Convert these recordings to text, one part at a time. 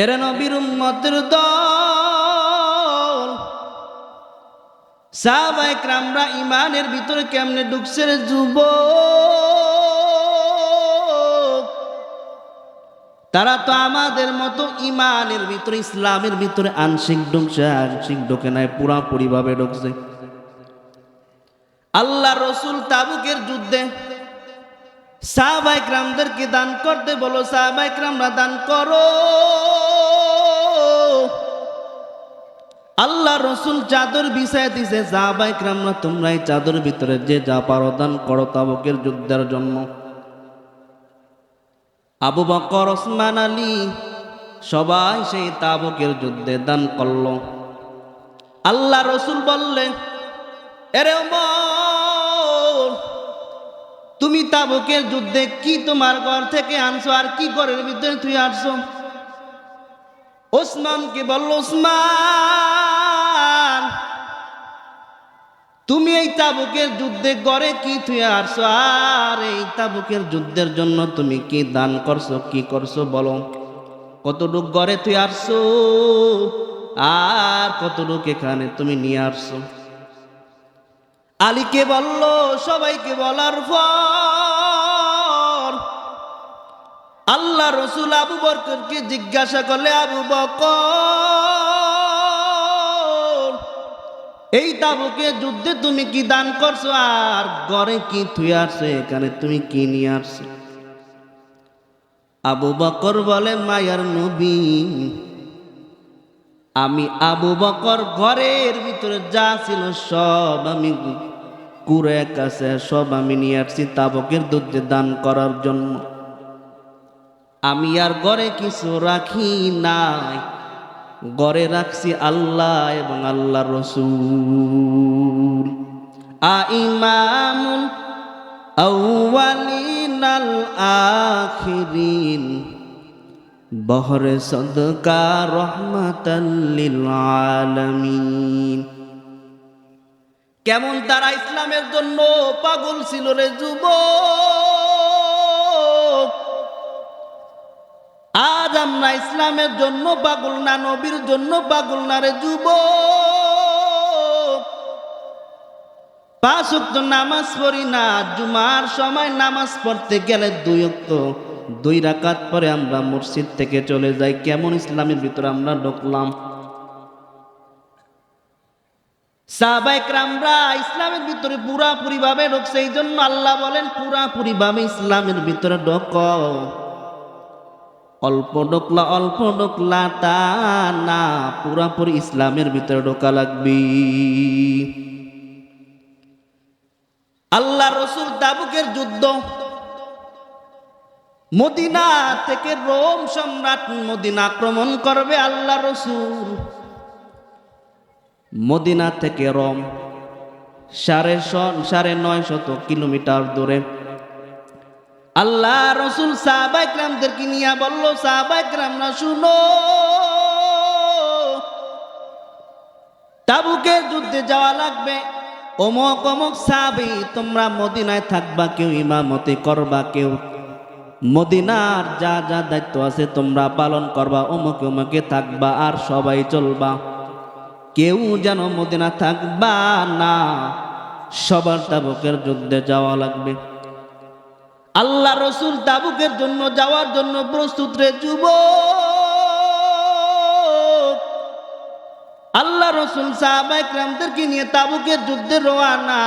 এরা নবীর উম্মতের দল। সাহাবায়ে কেরামরা ইমানের ভিতরে কেমনে ঢুকছে রে যুবক? তারা তো আমাদের মতো ইমানের ভিতরে, ইসলামের ভিতরে আংশিক ঢুকছে, আংশিক ঢোকে নাই, পুরাপুরি ভাবে ঢুকছে। আল্লাহ রসুল তাবুকের যুদ্ধে সাহাবায়ে কেরামদেরকে দান করতে বলো, সাহাবায়ে কেরামরা দান করো। আল্লাহ রসুল চাদর বিছায় দিছে, সাহাবায়ে কেরামরা তোমরা এই চাদর ভিতরে যে যা পারো দান করো তাবুকের যুদ্ধের জন্য। আবু বকর, ওসমান, আলী সবাই সেই তাবুকের যুদ্ধে দান করলো। আল্লাহ রসুল বললেন, এরে ওমর, তুমি তাবুকের যুদ্ধে কি তোমার ঘর থেকে আনছো আর কি ঘরের ভিতরে তুই আসছো? ওসমানকে বলল, ওসমান, তুমি এই তাবুকের যুদ্ধে গড়ে কি তুই আসছো আর এই তাবুকের যুদ্ধের জন্য তুমি কি দান করছো, কি করছো বলো। কতটুক গড়ে তুই আসছো আর কতটুক এখানে তুমি নিয়ে আসছো? আলীকে বলল, সবাইকে বলার পর আল্লাহ রসুল আবু বকরকে জিজ্ঞাসা করলে, আবু বকর, এই তাবুকে যুদ্ধে তুমি কি দান করছো আর ঘরে কি তুই আসছো, এখানে তুমি কি নিয়ে আসছো? আবু বকর বলে, মায়ার নবী, আমি আবু বকর ঘরের ভিতরে যা ছিল সব আমি কুরে কাছে সব আমি নিয়ে আসছি তাবুকের যুদ্ধে দান করার জন্য। আমি আর ঘরে কিছু রাখি নাই, ঘরে রাখছি আল্লাহ এবং আল্লাহ রসুল। আইমামুল আউয়ালিন আল আখিরিন, বহরে সদকা রহমাতাল লিল আলামিন। কেমন তারা ইসলামের জন্য পাগল ছিল রে যুবক! আজ আমরা ইসলামের জন্য পাগল না, নবীর জন্য পাগল না রে যুবক। 5 ওয়াক্ত নামাজ পড়ি না, জুমার সময় নামাজ পড়তে গেলে 2 ওয়াক্ত 2 রাকাত পরে আমরা মসজিদ থেকে চলে যাই। কেমন ইসলামের ভিতরে আমরা ঢুকলাম? সাহাবায়ে কেরামরা ইসলামের ভিতরে পুরাপুরি ভাবে ঢুকছে, এই জন্য আল্লাহ বলেন পুরাপুরি ভাবে ইসলামের ভিতরে ঢোকো। অল্প ঢোকলা তা না, পুরাপুরি ইসলামের ভিতরে ঢোকা লাগবে। আল্লাহ রসুল তাবুকের যুদ্ধ, মদিনা থেকে রোম সম্রাট মদিনা আক্রমণ করবে। আল্লাহ রসুল মদিনা থেকে রোম 950 কিলোমিটার দূরে। আল্লাহ রসুল সাহাবায়ে কেরামদেরকে নিয়ে বলল, সাহাবায়ে কেরামরা শুনো, তাবুকের যুদ্ধে যাওয়া লাগবে। অমুক অমুক সাহাবী তোমরা মদিনায় থাকবা, কেউ ইমামতি করবা, কেউ মদিনার যা যা দায়িত্ব আছে তোমরা পালন করবা, অমুকে অমুকে থাকবা আর সবাই চলবা। কেউ যেন মদিনা থাকবা না, সবার তাবুকের যুদ্ধে যাওয়া লাগবে। আল্লাহ রসুল তাবুকের জন্য যাওয়ার জন্য প্রস্তুত রে যুবক। আল্লাহ রসুল সাহাবায়ে কেরামদেরকে নিয়ে তাবুকের যুদ্ধে রওয়ানা।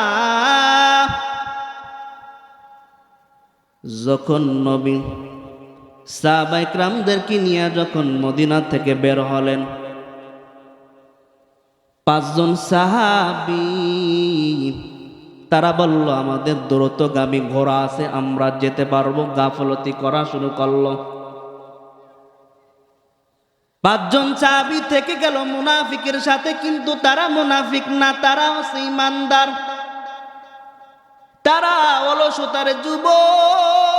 যখন নবী সাহাবায়ে কেরামদেরকে নিয়ে যখন মদিনা থেকে বের হলেন, 5 জন সাহাবী তারা বলল, আমাদের দ্রুতগামী ঘোড়া আছে, আমরা যেতে পারবো। গাফলতি করা শুরু করলো। 5 জন সাহাবী থেকে গেল মুনাফিকের সাথে, কিন্তু তারা মুনাফিক না, তারা হচ্ছে ইমানদার। তারা অলসতার যুবক।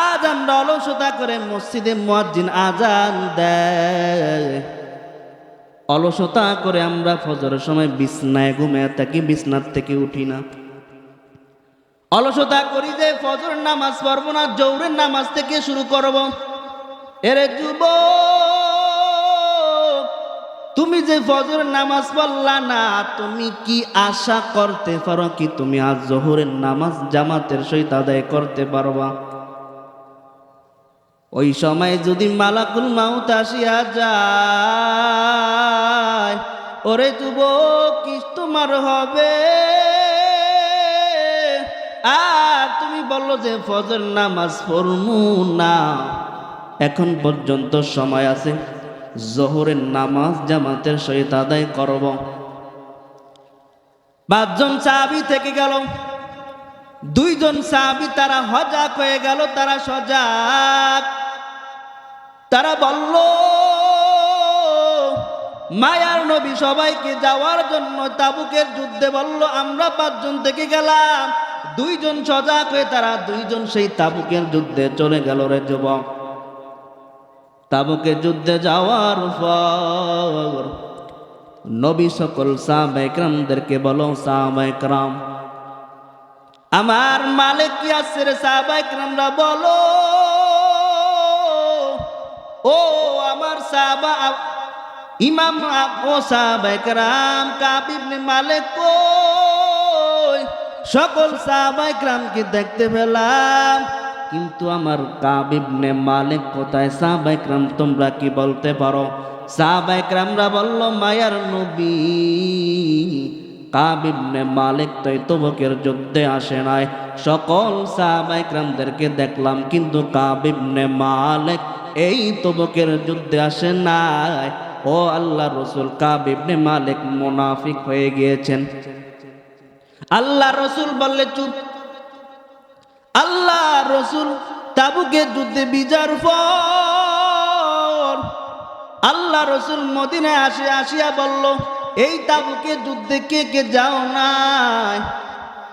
আজ আমরা অলসতা করে মসজিদে মুয়াজ্জিন আজান দেয়, অলসতা করে আমরা ফজরের সময় বিছনায় ঘুমিয়ে থাকি, বিছনার থেকে উঠি না। অলসতা করি যে ফজর নামাজ পড়বো না, জোহরের নামাজ থেকে শুরু করব। এরে যুবক, তুমি যে ফজর নামাজ পড়লা না, তুমি কি আশা করতে পারো কি তুমি আজ জোহরের নামাজ জামাতের সহিত আদায় করতে পারবা? ওই সময় যদি মালাকুল মাউত আসিয়া যায়, ওরে যুবক কি তোমার হবে? আর তুমি বললো যে ফজর নামাজ পড়মু না, এখন পর্যন্ত সময় আছে, জোহরের নামাজ জামাতের সহিত আদায় করব। 5 জন সাহাবী থেকে গেল, 2 জন সাহাবী তারা হজাক হয়ে গেল, তারা সজাগ। তারা বলল, মায়ার নবী সবাইকে যাওয়ার জন্য তাবুকের যুদ্ধে বলল, আমরা 5 জন থেকে গেলাম। 2 জন সজাগ হয়ে তারা 2 জন সেই তাবুকের যুদ্ধে চলে গেল। রে যুবক, তাবুকের যুদ্ধে যাওয়ার পর নবী সকল সাহাবায়ে কেরামদেরকে বলো, সাহাবায়ে কেরাম আমার মালিক কি আছে রে? সাহাবায়ে কেরামরা বলো, ও আমার সাহাবা ইমাম ও সাহাবায়ে কেরাম, কাব ইবনে মালিক কই? সকল সাহাবায়ে কেরামকে দেখতে পেলাম, কিন্তু আমার কাব ইবনে মালিক কোথায়? সাহাবায়ে কেরাম তোমরা কি বলতে পারো? সাহাবায়ে কেরামরা বলল, মায়ার নবী কাব ইবনে মালিক তো তবুকের যুদ্ধে আসে নাই। সকল সাহাবায়ে কেরামদেরকে দেখলাম, কিন্তু কাব ইবনে মালিক এই তবুকের যুদ্ধে আসে নাই। ও আল্লাহ রসুল, কাব ইবনে মালিক মুনাফিক হয়ে গিয়েছেন। আল্লাহ রসুল বললে চুপ। আল্লাহ রসুল তাবুকের যুদ্ধে বিজয়ের পর আল্লাহ রসুল মদিনায় আসিয়া বলল, এই তাবুকের যুদ্ধে কে কে যাও নাই?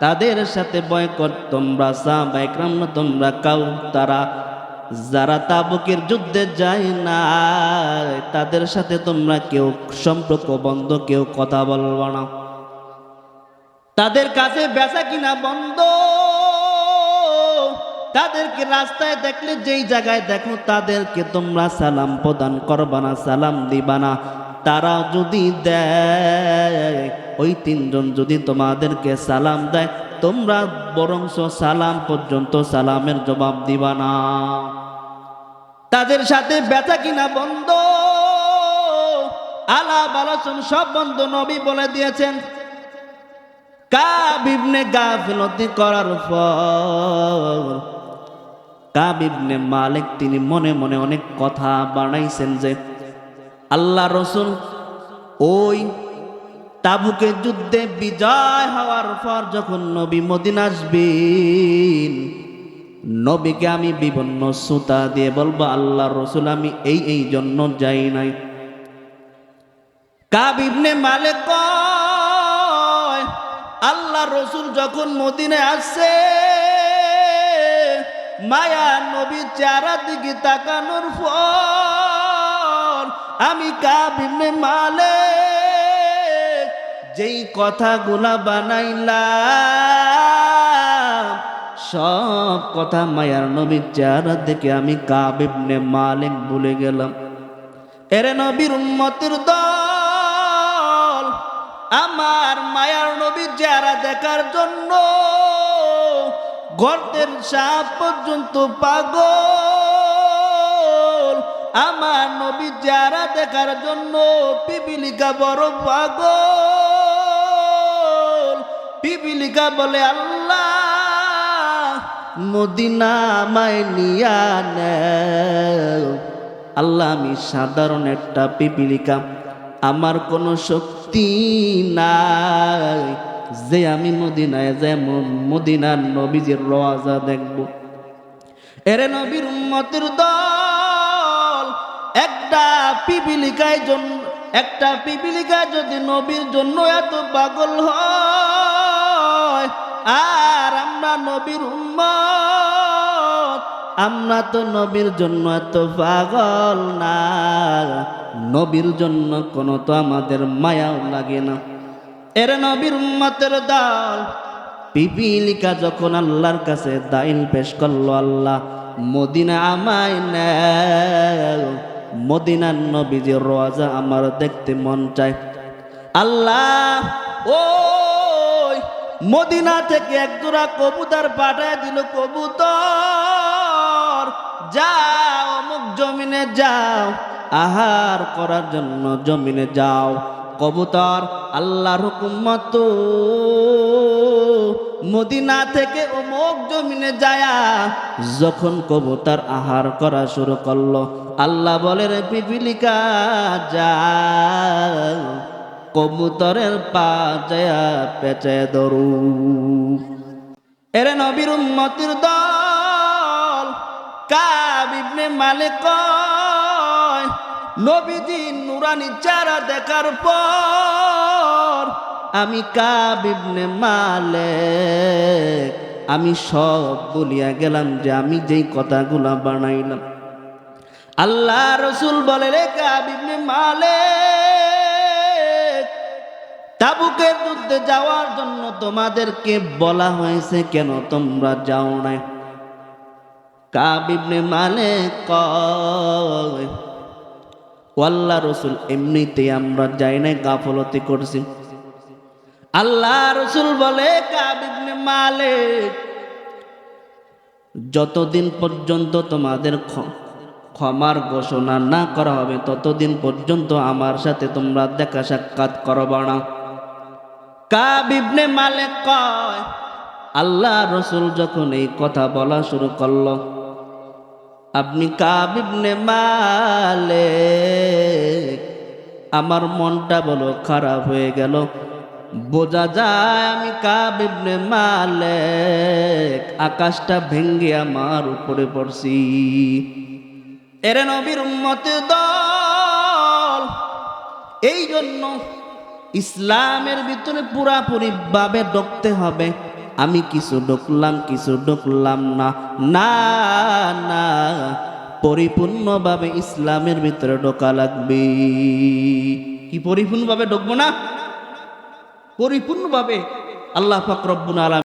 তাদের সাথে বয়কট তোমরা সাহাবায়ে কেরাম না, তোমরা কাউ তারা যারা তাবুকের যুদ্ধে যায় না তাদের সাথে তোমরা কেউ সম্পর্ক বন্ধ, কেউ কথা বলবো না। তাদের কাছে বেচা কিনা বন্ধ। তাদেরকে রাস্তায় দেখলে যেই জায়গায় দেখো তাদেরকে তোমরা সালাম প্রদান করবা না, সালাম দিবা না। তারা যদি দেয়, ওই 3 জন যদি তোমাদেরকে সালাম দেয়, তোমরা বরংস সালাম পর্যন্ত সালামের জবাব দিবা না। তাদের সাথে বেচা কিনা বন্ধ, আলাপ আলোচনা সব বন্ধ। নবী বলে দিয়েছেন, কাব ইবনে গাফিলতি করার পর কাব ইবনে মালিক তিনি মনে মনে অনেক কথা বানাইছেন যে আল্লাহ রসুল ওই তাবুকের যুদ্ধে বিজয় হওয়ার পর যখন নবী মদিনা আসবেন, নবীকে আমি বিভিন্ন সুতা দিয়ে বলবো, আল্লাহ রসুল আমি এই জন্য যাই নাই। কাব ইবনে মালিক কয়, আল্লাহ রসুল যখন মদিনায় আসছে, মায়া নবী চেহারা দিকে তাকানোর পর আমি কাব ইবনে মালিক যেই কথাগুলা বানাইলাম, সব কথা মায়ার নবীর চেহারা দেখে আমি কাব ইবনে মালিক ভুলে গেলাম। এরে নবীর উম্মতের দল, আমার মায়ার নবীর চেহারা দেখার জন্য গর্তের সাপ পর্যন্ত পাগল। আমার নবীর চেহারা দেখার জন্য পিপিলিকা বড় পাগল। পিপিলিকা বলে, আল্লাহ মদিনা আমায় নিয়া নেও। আল্লাহ আমি সাধারণ একটা পিপিলিকা, আমার কোনো শক্তি নাই যে আমি মদিনায় যে মদিনার নবীজির রওজা দেখব। এরে নবীর উম্মতের দল, একটা পিপিলিকায় যদি নবীর জন্য এত পাগল হয়, আর আমরা নবীর উম্মত, আমরা তো নবীর জন্য এত পাগল না। নবীর জন্য কোনো তো আমাদের মায়াও লাগে না। এর নবীর উম্মতের দল, পিপিলিকা যখন আল্লাহর কাছে দাইল পেশ করলো, আল্লাহ মদিনা আমায় নেয়, মদিনার নবীজির রওজা আমার দেখতে মন চায়। আল্লাহ ওই মদিনা থেকে এক জোড়া কবুতর পাঠায় দিল। কবুতর যাও অমুক জমিনে যাও, আহার করার জন্য জমিনে যাও। কবুতর আল্লাহর হুকুম মতো মদিনা থেকে অমুক জমিনে যায়া যখন কবুতর আহার করা শুরু করলো, আল্লাহ বলে রে পিপিলিকা যাও কবুতরের পা যায়া পেঁচায় ধরু। এরে নবীর উম্মতির দল কাব ইবনে মালিক কয়, নবীজি নুরানি চেহারা দেখার পর আমি কাব ইবনে মালিক আমি সব বলিয়া গেলাম যে আমি যেই কথাগুলা বানাইলাম। আল্লাহ রসুল বলে রে কাব ইবনে মালিক, তাবুকের যুদ্ধে যাওয়ার জন্য তোমাদেরকে বলা হয়েছে, কেন তোমরা যাও না? কাব ইবনে মালিক কয়, আল্লাহ রসুল এমনিতে আমরা যাই নাই, গাফলতি করছি। আল্লাহ রসুল বলে কাব ইবনে মালিক, যতদিন পর্যন্ত তোমাদের ক্ষমার ঘোষণা না করা হবে ততদিন পর্যন্ত আমার সাথে তোমরা দেখা সাক্ষাৎ করবা না। কাব ইবনে মালিক কয়, আল্লাহ রসুল যখন এই কথা বলা শুরু করলো, আপনি কাব ইবনে মালিক, আমার মনটা বলো খারাপ হয়ে গেল। বোঝা যায় আমি কাব ইবনে মালিক আকাশটা ভেঙ্গে আমার উপরে পড়ছি। এরে নবীর উম্মতের দল, এই জন্য ইসলামের ভিতরে পুরাপুরি ভাবে ঢুকতে হবে। আমি কিছু ঢুকলাম কিছু ঢুকলাম না, না না, পরিপূর্ণভাবে ইসলামের ভিতরে ঢোকা লাগবে। কি পরিপূর্ণভাবে ঢুকবো না? পরিপূর্ণভাবে আল্লাহ পাক রব্বুল আলামিন